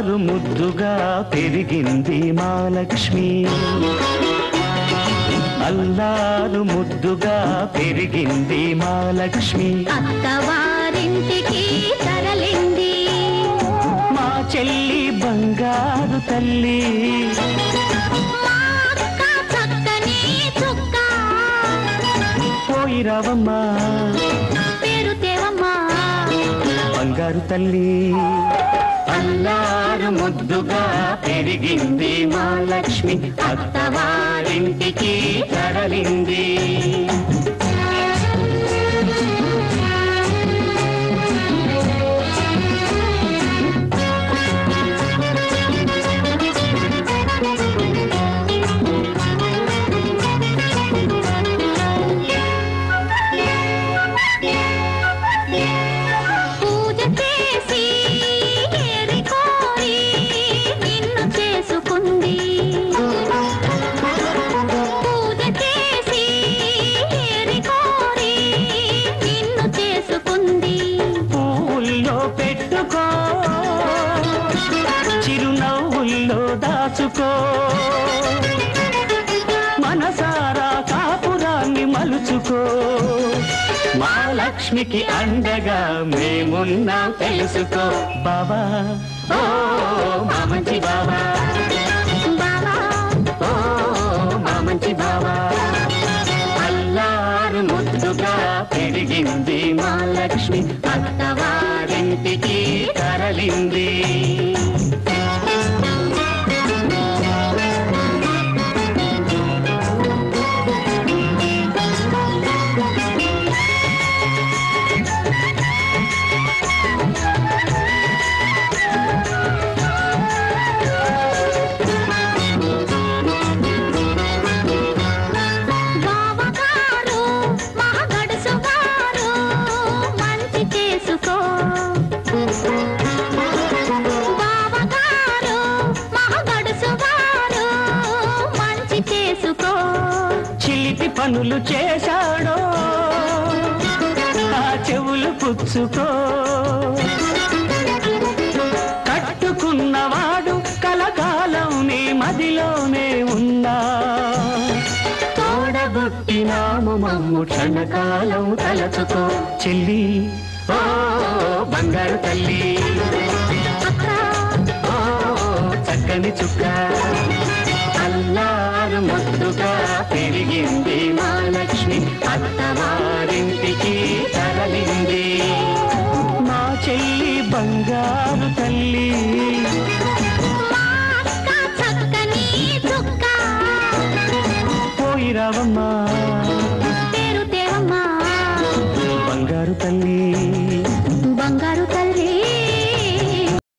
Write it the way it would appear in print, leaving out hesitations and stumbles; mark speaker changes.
Speaker 1: అల్లారు ముద్దుగా పెరిగింది మా లక్ష్మి అల్లారు ముద్దుగా పెరిగింది మా లక్ష్మి
Speaker 2: అత్తవారింటికి తరలింది
Speaker 1: మా చెల్లి బంగారు తల్లి
Speaker 2: చక్కని చుక్క
Speaker 1: పోయి రావమ్మా
Speaker 2: పేరు తేవమ్మా
Speaker 1: బంగారు తల్లి అల్లారు ముద్దుగా పెరిగింది మా లక్ష్మి అత్తవారింటికి తరలింది చిరునవ్వుల్లో దాచుకో మనసారా కాపురాన్ని మలుచుకో మా లక్ష్మికి అండగా మేమున్నా తెలుసుకో బాబా ఓ మా మంచి బాబా ఓ మా మంచి బాబా అల్లారు ముద్దుగా పెరిగింది మా లక్ష్మి అత్తవారింటికి తరలింది చిలిపి పనులు చేశాడో ఆ చెవులు పుచ్చుకో కట్టుకున్నవాడు కలకాలం నీ మదిలోనే ఉన్నా తోడబుట్టినాము మమ్ము క్షణకాలం తలచుకో చెల్లి ఓ బంగారు తల్లి ఓ చక్కని చుక్క అల్లారు ముద్దుగా పెరిగింది మా లక్ష్మి అత్తవారింటికి తరలింది మా చెల్లి బంగారు తల్లి
Speaker 2: చక్కని చుక్క
Speaker 1: పోయి రావమ్మా